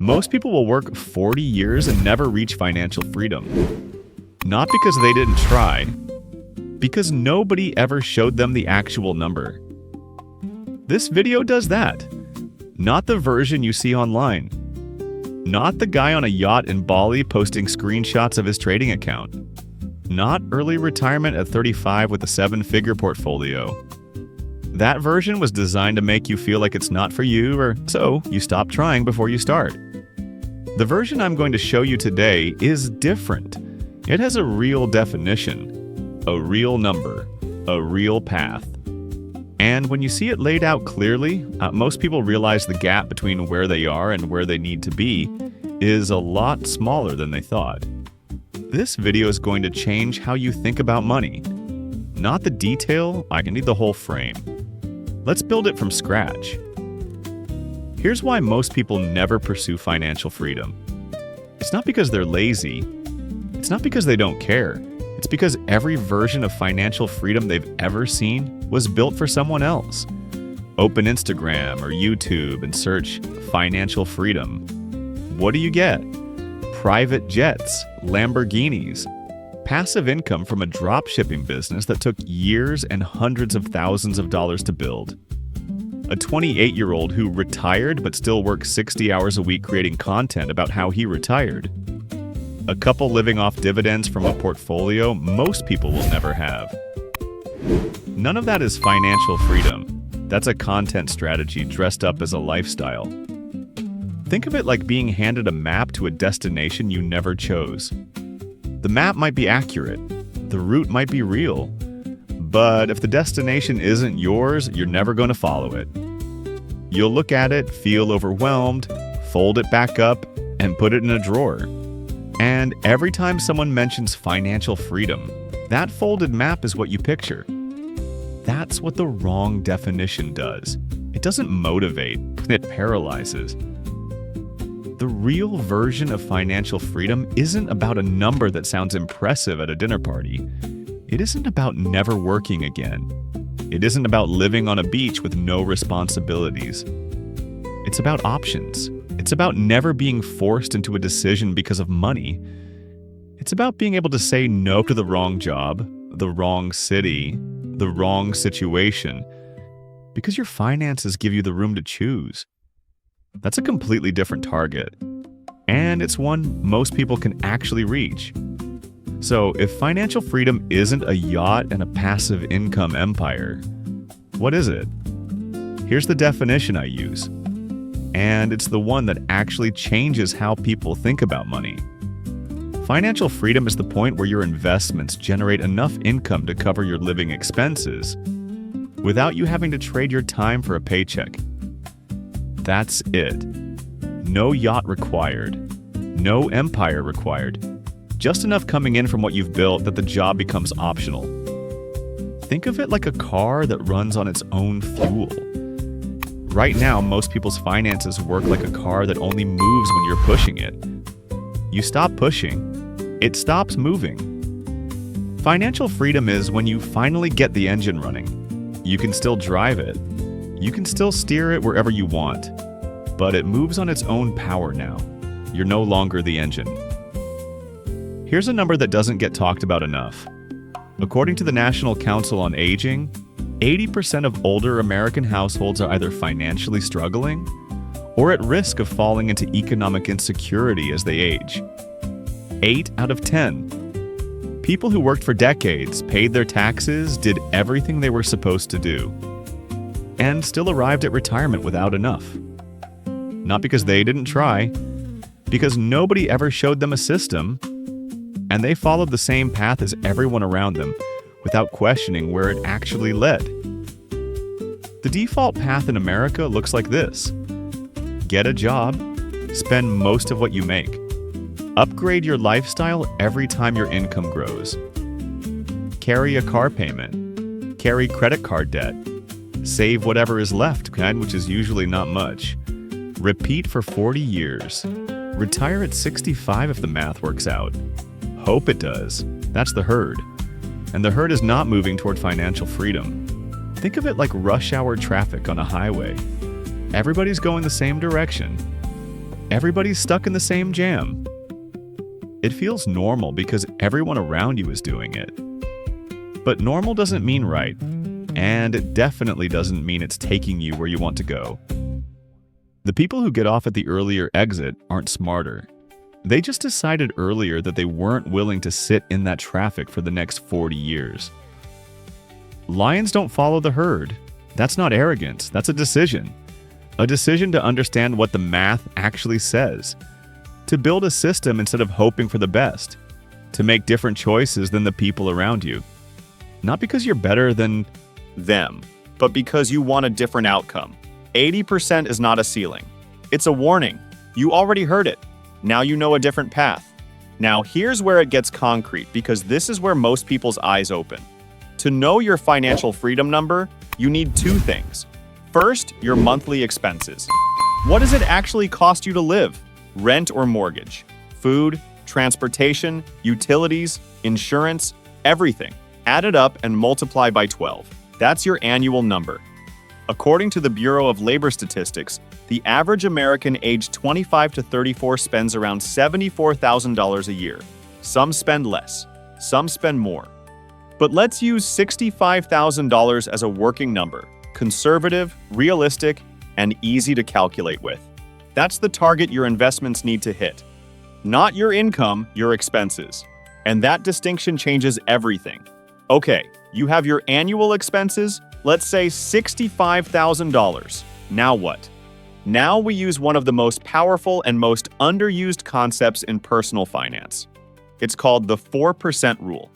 Most people will work 40 years and never reach financial freedom. Not because they didn't try, because nobody ever showed them the actual number. This video does that. Not the version you see online. Not the guy on a yacht in Bali posting screenshots of his trading account. Not early retirement at 35 with a 7-figure portfolio. That version was designed to make you feel like it's not for you, or so you stop trying before you start. The version I'm going to show you today is different. It has a real definition, a real number, a real path. And when you see it laid out clearly, most people realize the gap between where they are and where they need to be is a lot smaller than they thought. This video is going to change how you think about money. Not the detail, I need the whole frame. Let's build it from scratch. Here's why most people never pursue financial freedom. It's not because they're lazy. It's not because they don't care. It's because every version of financial freedom they've ever seen was built for someone else. Open Instagram or YouTube and search financial freedom. What do you get? Private jets, Lamborghinis, passive income from a drop-shipping business that took years and hundreds of thousands of dollars to build. A 28-year-old who retired but still works 60 hours a week creating content about how he retired. A couple living off dividends from a portfolio most people will never have. None of that is financial freedom. That's a content strategy dressed up as a lifestyle. Think of it like being handed a map to a destination you never chose. The map might be accurate, the route might be real, but if the destination isn't yours, you're never going to follow it. You'll look at it, feel overwhelmed, fold it back up, and put it in a drawer. And every time someone mentions financial freedom, that folded map is what you picture. That's what the wrong definition does. It doesn't motivate, it paralyzes. The real version of financial freedom isn't about a number that sounds impressive at a dinner party. It isn't about never working again. It isn't about living on a beach with no responsibilities. It's about options. It's about never being forced into a decision because of money. It's about being able to say no to the wrong job, the wrong city, the wrong situation, because your finances give you the room to choose. That's a completely different target, and it's one most people can actually reach. So if financial freedom isn't a yacht and a passive income empire, what is it? Here's the definition I use, and it's the one that actually changes how people think about money. Financial freedom is the point where your investments generate enough income to cover your living expenses without you having to trade your time for a paycheck. That's it. No yacht required. No empire required. Just enough coming in from what you've built that the job becomes optional. Think of it like a car that runs on its own fuel. Right now, most people's finances work like a car that only moves when you're pushing it. You stop pushing, it stops moving. Financial freedom is when you finally get the engine running. You can still drive it. You can still steer it wherever you want, but it moves on its own power now. You're no longer the engine. Here's a number that doesn't get talked about enough. According to the National Council on Aging, 80% of older American households are either financially struggling or at risk of falling into economic insecurity as they age. 8 out of 10. People who worked for decades, paid their taxes, did everything they were supposed to do, and still arrived at retirement without enough. Not because they didn't try, because nobody ever showed them a system, and they followed the same path as everyone around them without questioning where it actually led. The default path in America looks like this. Get a job, spend most of what you make. Upgrade your lifestyle every time your income grows. Carry a car payment. Carry credit card debt. Save whatever is left, which is usually not much. Repeat for 40 years. Retire at 65 if the math works out. Hope it does. That's the herd. And the herd is not moving toward financial freedom. Think of it like rush hour traffic on a highway. Everybody's going the same direction. everybody's stuck in the same jam. It feels normal because everyone around you is doing it. But normal doesn't mean right, and it definitely doesn't mean it's taking you where you want to go. The people who get off at the earlier exit aren't smarter. They just decided earlier that they weren't willing to sit in that traffic for the next 40 years. Lions don't follow the herd. That's not arrogance, that's a decision. A decision to understand what the math actually says. To build a system instead of hoping for the best. To make different choices than the people around you. Not because you're better than them, but because you want a different outcome. 80% is not a ceiling. It's a warning. You already heard it. Now you know a different path. Now here's where it gets concrete, because this is where most people's eyes open. To know your financial freedom number, you need two things. First, your monthly expenses. What does it actually cost you to live? Rent or mortgage? Food, transportation, utilities, insurance, everything. Add it up and multiply by 12. That's your annual number. According to the Bureau of Labor Statistics, the average American aged 25 to 34 spends around $74,000 a year. Some spend less, some spend more. But let's use $65,000 as a working number, conservative, realistic, and easy to calculate with. That's the target your investments need to hit. Not your income, your expenses. And that distinction changes everything. Okay, you have your annual expenses, let's say $65,000. Now what? Now we use one of the most powerful and most underused concepts in personal finance. It's called the 4% rule.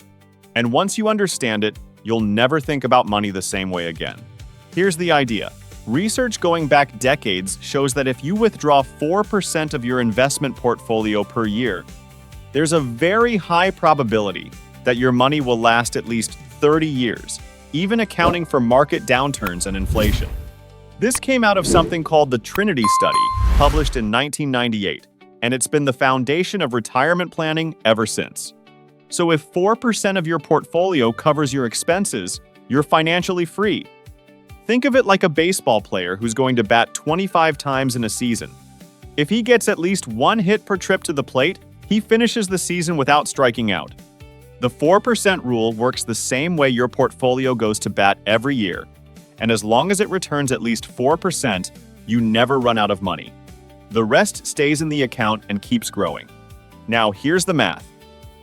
And once you understand it, you'll never think about money the same way again. Here's the idea. Research going back decades shows that if you withdraw 4% of your investment portfolio per year, there's a very high probability that your money will last at least 30 years, even accounting for market downturns and inflation. This came out of something called the Trinity Study, published in 1998, and it's been the foundation of retirement planning ever since. So if 4% of your portfolio covers your expenses, you're financially free. Think of it like a baseball player who's going to bat 25 times in a season. If he gets at least one hit per trip to the plate, he finishes the season without striking out. The 4% rule works the same way your portfolio goes to bat every year, and as long as it returns at least 4%, you never run out of money. The rest stays in the account and keeps growing. Now here's the math.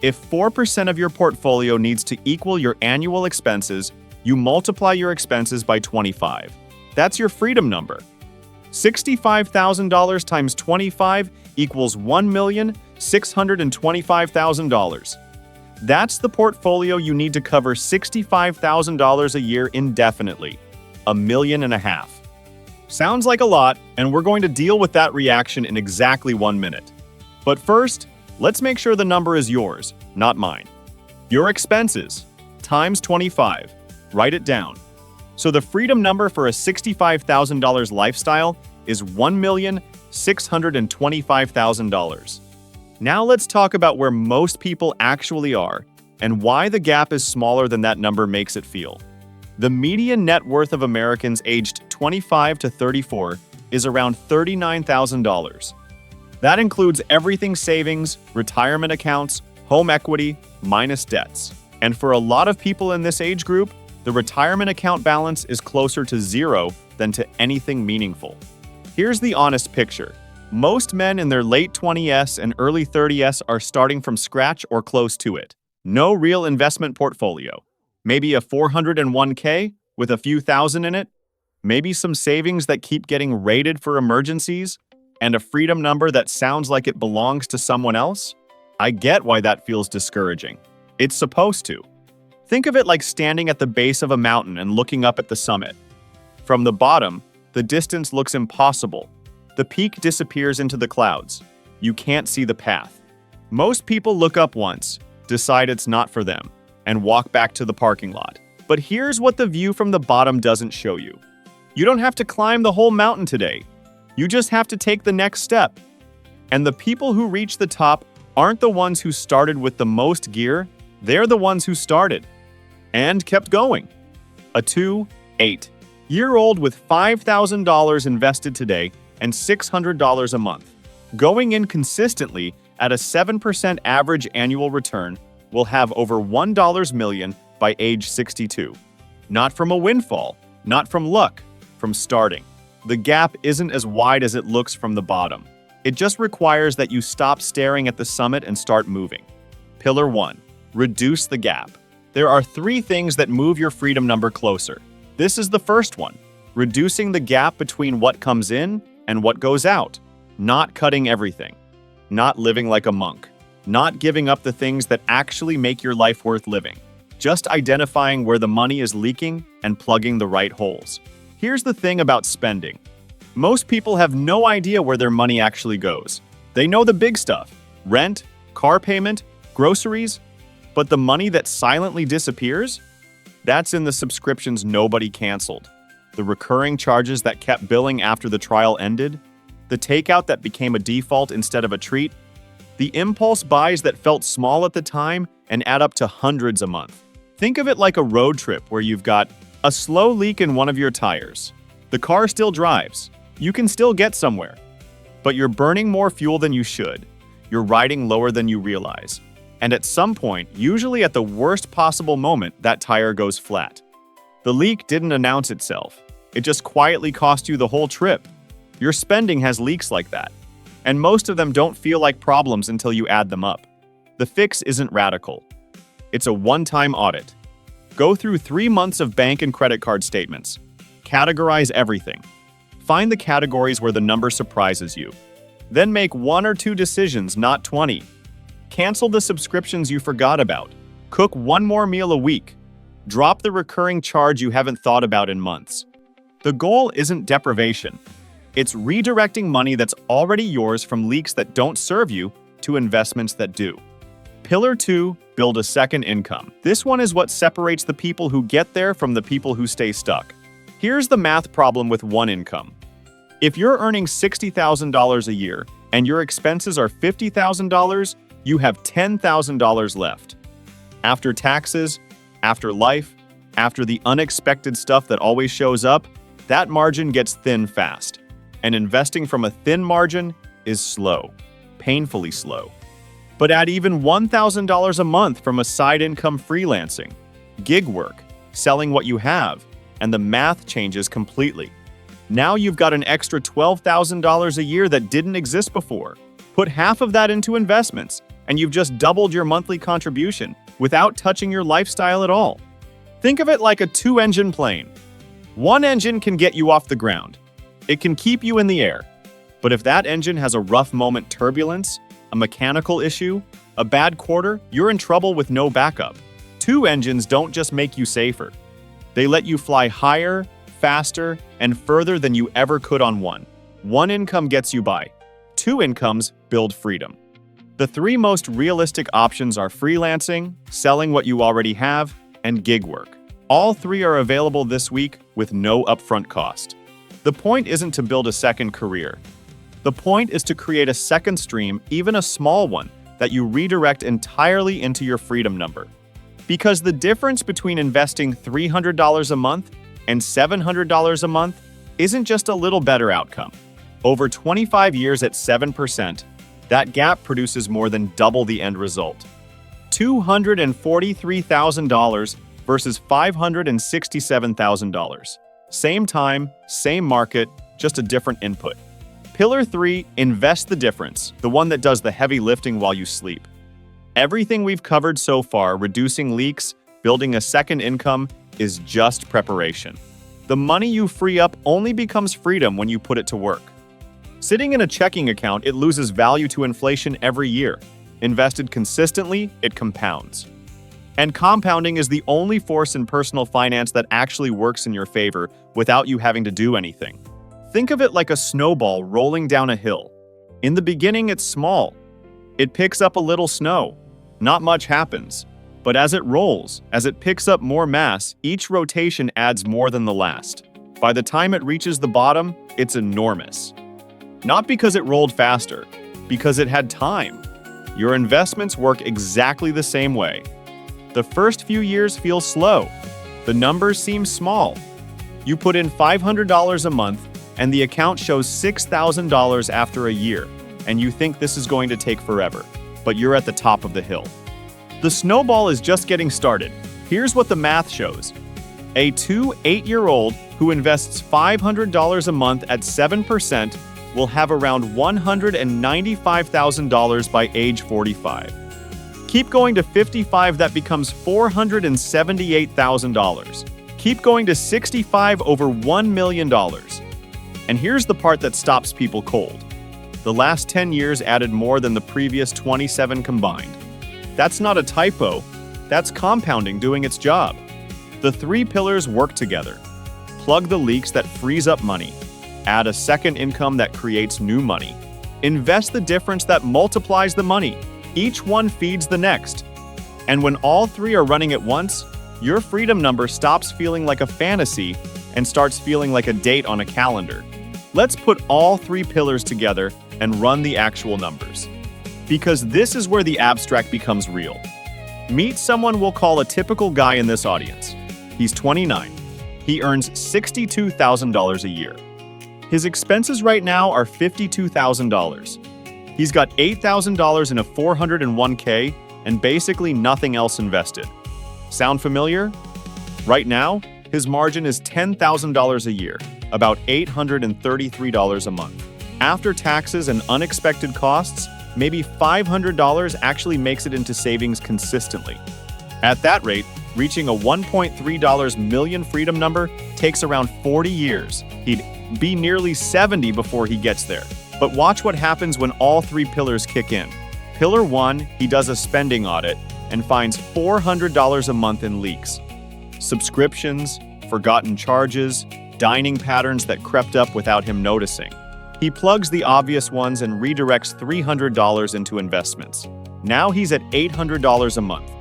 If 4% of your portfolio needs to equal your annual expenses, you multiply your expenses by 25. That's your freedom number. $65,000 times 25 equals $1,625,000. That's the portfolio you need to cover $65,000 a year indefinitely. $1.5 million. Sounds like a lot, and we're going to deal with that reaction in exactly 1 minute. But first, let's make sure the number is yours, not mine. Your expenses times 25. Write it down. So the freedom number for a $65,000 lifestyle is $1,625,000. Now let's talk about where most people actually are and why the gap is smaller than that number makes it feel. The median net worth of Americans aged 25 to 34 is around $39,000. That includes everything savings, retirement accounts, home equity, minus debts. And for a lot of people in this age group, the retirement account balance is closer to zero than to anything meaningful. Here's the honest picture. Most men in their late 20s and early 30s are starting from scratch or close to it. No real investment portfolio. Maybe a 401k with a few thousand in it. Maybe some savings that keep getting rated for emergencies. And a freedom number that sounds like it belongs to someone else. I get why that feels discouraging. It's supposed to. Think of it like standing at the base of a mountain and looking up at the summit. From the bottom, the distance looks impossible. The peak disappears into the clouds. You can't see the path. Most people look up once, decide it's not for them, and walk back to the parking lot. But here's what the view from the bottom doesn't show you. You don't have to climb the whole mountain today. You just have to take the next step. And the people who reach the top aren't the ones who started with the most gear. They're the ones who started and kept going. A 8-year-old with $5,000 invested today and $600 a month. Going in consistently at a 7% average annual return will have over $1 million by age 62. Not from a windfall, not from luck, from starting. The gap isn't as wide as it looks from the bottom. It just requires that you stop staring at the summit and start moving. Pillar 1. Reduce the gap. There are 3 things that move your freedom number closer. This is the first one. Reducing the gap between what comes in and what goes out. Not cutting everything. Not living like a monk. Not giving up the things that actually make your life worth living. Just identifying where the money is leaking and plugging the right holes. Here's the thing about spending. Most people have no idea where their money actually goes. They know the big stuff: rent, car payment, groceries. But the money that silently disappears? That's in the subscriptions nobody canceled. The recurring charges that kept billing after the trial ended. The takeout that became a default instead of a treat. The impulse buys that felt small at the time and add up to hundreds a month. Think of it like a road trip where you've got a slow leak in one of your tires. The car still drives. You can still get somewhere. But you're burning more fuel than you should. You're riding lower than you realize. And at some point, usually at the worst possible moment, that tire goes flat. The leak didn't announce itself. It just quietly cost you the whole trip. Your spending has leaks like that. And most of them don't feel like problems until you add them up. The fix isn't radical. It's a one-time audit. Go through 3 months of bank and credit card statements. Categorize everything. Find the categories where the number surprises you. Then make 1 or 2 decisions, not 20. Cancel the subscriptions you forgot about. Cook 1 more meal a week. Drop the recurring charge you haven't thought about in months. The goal isn't deprivation. It's redirecting money that's already yours from leaks that don't serve you to investments that do. Pillar 2, build a second income. This one is what separates the people who get there from the people who stay stuck. Here's the math problem with one income. If you're earning $60,000 a year and your expenses are $50,000, you have $10,000 left. After taxes, after life, after the unexpected stuff that always shows up, that margin gets thin fast. And investing from a thin margin is slow, painfully slow. But add even $1,000 a month from a side income freelancing, gig work, selling what you have, and the math changes completely. Now you've got an extra $12,000 a year that didn't exist before. Put half of that into investments, and you've just doubled your monthly contribution without touching your lifestyle at all. Think of it like a 2-engine plane. One engine can get you off the ground. It can keep you in the air. But if that engine has a rough moment, turbulence, a mechanical issue, a bad quarter, you're in trouble with no backup. 2 engines don't just make you safer. They let you fly higher, faster, and further than you ever could on one. 1 income gets you by. 2 incomes build freedom. The 3 most realistic options are freelancing, selling what you already have, and gig work. All 3 are available this week with no upfront cost. The point isn't to build a second career. The point is to create a second stream, even a small one, that you redirect entirely into your freedom number. Because the difference between investing $300 a month and $700 a month isn't just a little better outcome. Over 25 years at 7%, that gap produces more than double the end result. $243,000 versus $567,000. Same time, same market, just a different input. Pillar 3, invest the difference, the one that does the heavy lifting while you sleep. Everything we've covered so far, reducing leaks, building a second income, is just preparation. The money you free up only becomes freedom when you put it to work. Sitting in a checking account, it loses value to inflation every year. Invested consistently, it compounds. And compounding is the only force in personal finance that actually works in your favor without you having to do anything. Think of it like a snowball rolling down a hill. In the beginning, it's small. It picks up a little snow. Not much happens. But as it rolls, as it picks up more mass, each rotation adds more than the last. By the time it reaches the bottom, it's enormous. Not because it rolled faster, because it had time. Your investments work exactly the same way. The first few years feel slow. The numbers seem small. You put in $500 a month, and the account shows $6,000 after a year. and you think this is going to take forever, but you're at the top of the hill. The snowball is just getting started. Here's what the math shows. A 8-year-old who invests $500 a month at 7% will have around $195,000 by age 45. Keep going to 55, that becomes $478,000. Keep going to 65, over $1 million. And here's the part that stops people cold. The last 10 years added more than the previous 27 combined. That's not a typo, that's compounding doing its job. The 3 pillars work together. Plug the leaks that frees up money. Add a second income that creates new money. Invest the difference that multiplies the money. Each one feeds the next. And when all 3 are running at once, your freedom number stops feeling like a fantasy and starts feeling like a date on a calendar. Let's put all 3 pillars together and run the actual numbers. Because this is where the abstract becomes real. Meet someone we'll call a typical guy in this audience. He's 29. He earns $62,000 a year. His expenses right now are $52,000. He's got $8,000 in a 401k and basically nothing else invested. Sound familiar? Right now, his margin is $10,000 a year, about $833 a month. After taxes and unexpected costs, maybe $500 actually makes it into savings consistently. At that rate, reaching a $1.3 million freedom number takes around 40 years. He'd be nearly 70 before he gets there. But watch what happens when all 3 pillars kick in. Pillar 1, he does a spending audit and finds $400 a month in leaks. Subscriptions, forgotten charges, dining patterns that crept up without him noticing. He plugs the obvious ones and redirects $300 into investments. Now he's at $800 a month.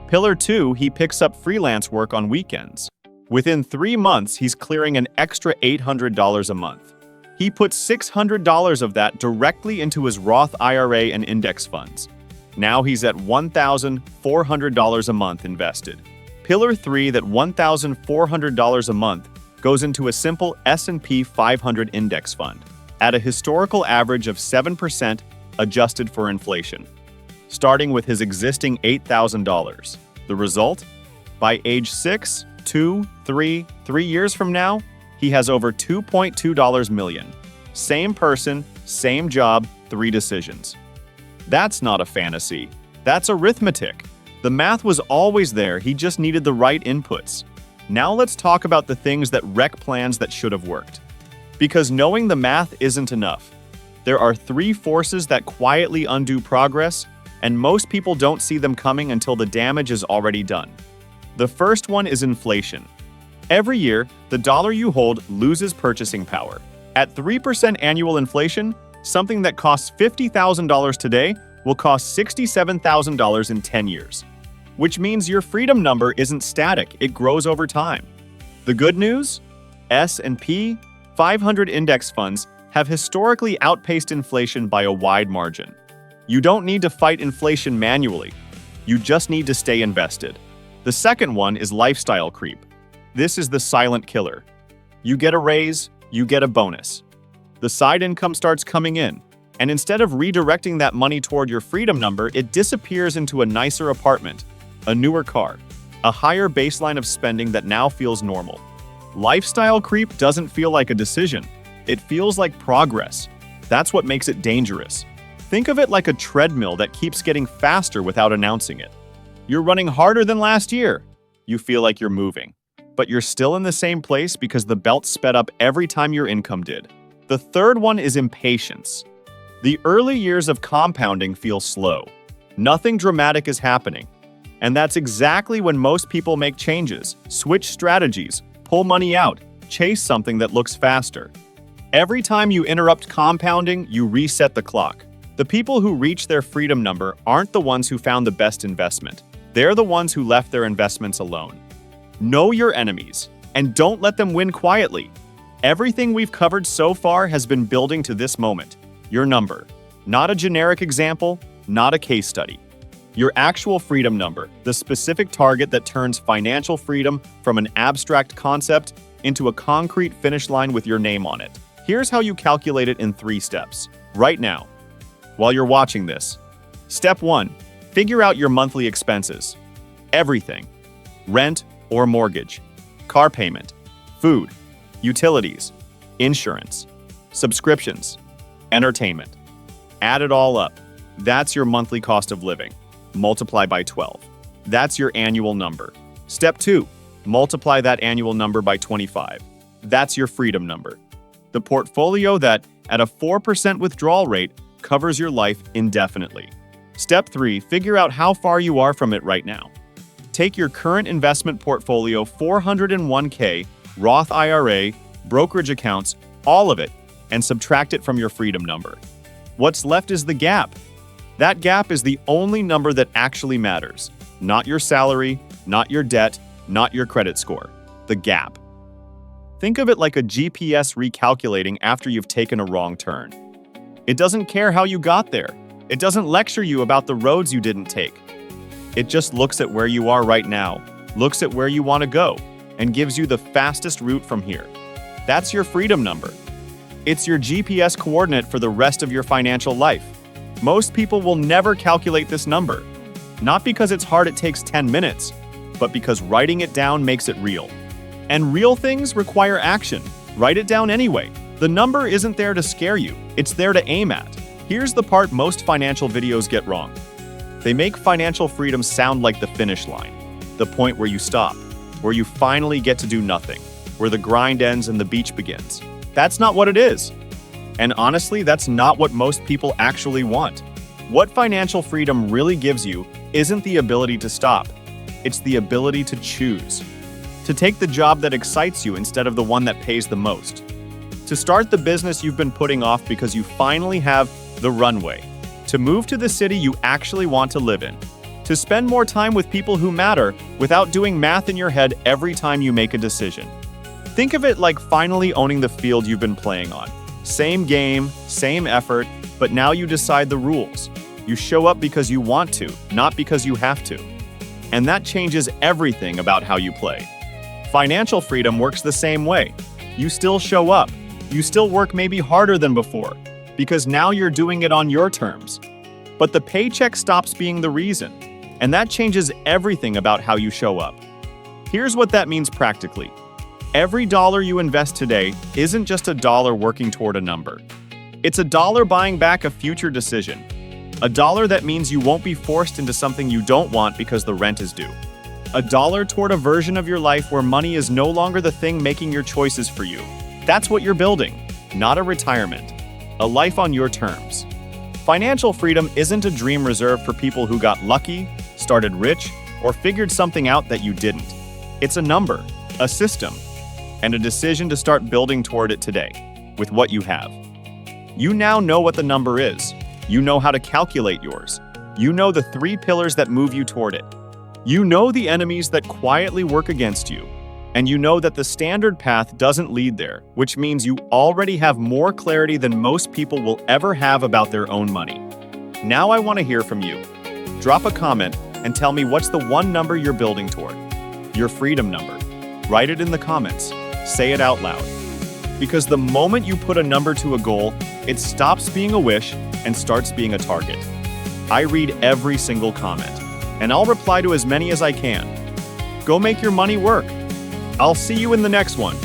Pillar 2, he picks up freelance work on weekends. Within 3 months, he's clearing an extra $800 a month. He puts $600 of that directly into his Roth IRA and index funds. Now he's at $1,400 a month invested. Pillar 3, that $1,400 a month, goes into a simple S&P 500 index fund at a historical average of 7% adjusted for inflation, starting with his existing $8,000. The result? By age 6, 2, 3 years from now, he has over $2.2 million. Same person, same job, 3 decisions. That's not a fantasy. That's arithmetic. The math was always there, he just needed the right inputs. Now let's talk about the things that wreck plans that should have worked. Because knowing the math isn't enough. There are 3 forces that quietly undo progress, and most people don't see them coming until the damage is already done. The first one is inflation. Every year, the dollar you hold loses purchasing power. At 3% annual inflation, something that costs $50,000 today will cost $67,000 in 10 years. Which means your freedom number isn't static, it grows over time. The good news? S&P 500 index funds have historically outpaced inflation by a wide margin. You don't need to fight inflation manually. You just need to stay invested. The second one is lifestyle creep. This is the silent killer. You get a raise, you get a bonus. The side income starts coming in, and instead of redirecting that money toward your freedom number, it disappears into a nicer apartment, a newer car, a higher baseline of spending that now feels normal. Lifestyle creep doesn't feel like a decision. It feels like progress. That's what makes it dangerous. Think of it like a treadmill that keeps getting faster without announcing it. You're running harder than last year. You feel like you're moving, but you're still in the same place because the belt sped up every time your income did. The third one is impatience. The early years of compounding feel slow. Nothing dramatic is happening. And that's exactly when most people make changes, switch strategies, pull money out, chase something that looks faster. Every time you interrupt compounding, you reset the clock. The people who reach their freedom number aren't the ones who found the best investment. They're the ones who left their investments alone. Know your enemies, and don't let them win quietly. Everything we've covered so far has been building to this moment. Your number. Not a generic example, not a case study. Your actual freedom number, the specific target that turns financial freedom from an abstract concept into a concrete finish line with your name on it. Here's how you calculate it in 3 steps. Right now, while you're watching this. Step 1. Figure out your monthly expenses. Everything. Rent or mortgage, car payment, food, utilities, insurance, subscriptions, entertainment. Add it all up. That's your monthly cost of living. Multiply by 12. That's your annual number. Step 2. Multiply that annual number by 25. That's your freedom number. The portfolio that, at a 4% withdrawal rate, covers your life indefinitely. Step 3. Figure out how far you are from it right now. Take your current investment portfolio, 401k, Roth IRA, brokerage accounts, all of it, and subtract it from your freedom number. What's left is the gap. That gap is the only number that actually matters. Not your salary, not your debt, not your credit score. The gap. Think of it like a GPS recalculating after you've taken a wrong turn. It doesn't care how you got there. It doesn't lecture you about the roads you didn't take. It just looks at where you are right now, looks at where you want to go, and gives you the fastest route from here. That's your freedom number. It's your GPS coordinate for the rest of your financial life. Most people will never calculate this number. Not because it's hard, it takes 10 minutes, but because writing it down makes it real. And real things require action. Write it down anyway. The number isn't there to scare you, it's there to aim at. Here's the part most financial videos get wrong. They make financial freedom sound like the finish line, the point where you stop, where you finally get to do nothing, where the grind ends and the beach begins. That's not what it is. And honestly, that's not what most people actually want. What financial freedom really gives you isn't the ability to stop. It's the ability to choose. To take the job that excites you instead of the one that pays the most. To start the business you've been putting off because you finally have the runway. To move to the city you actually want to live in. To spend more time with people who matter without doing math in your head every time you make a decision. Think of it like finally owning the field you've been playing on. Same game, same effort, but now you decide the rules. You show up because you want to, not because you have to. And that changes everything about how you play. Financial freedom works the same way. You still show up. You still work maybe harder than before, because now you're doing it on your terms. But the paycheck stops being the reason, and that changes everything about how you show up. Here's what that means practically. Every dollar you invest today isn't just a dollar working toward a number. It's a dollar buying back a future decision. A dollar that means you won't be forced into something you don't want because the rent is due. A dollar toward a version of your life where money is no longer the thing making your choices for you. That's what you're building, not a retirement. A life on your terms. Financial freedom isn't a dream reserved for people who got lucky, started rich, or figured something out that you didn't. It's a number, a system, and a decision to start building toward it today, with what you have. You now know what the number is. You know how to calculate yours. You know the 3 pillars that move you toward it. You know the enemies that quietly work against you. And you know that the standard path doesn't lead there, which means you already have more clarity than most people will ever have about their own money. Now I want to hear from you. Drop a comment and tell me what's the one number you're building toward. Your freedom number. Write it in the comments. Say it out loud. Because the moment you put a number to a goal, it stops being a wish and starts being a target. I read every single comment, and I'll reply to as many as I can. Go make your money work. I'll see you in the next one.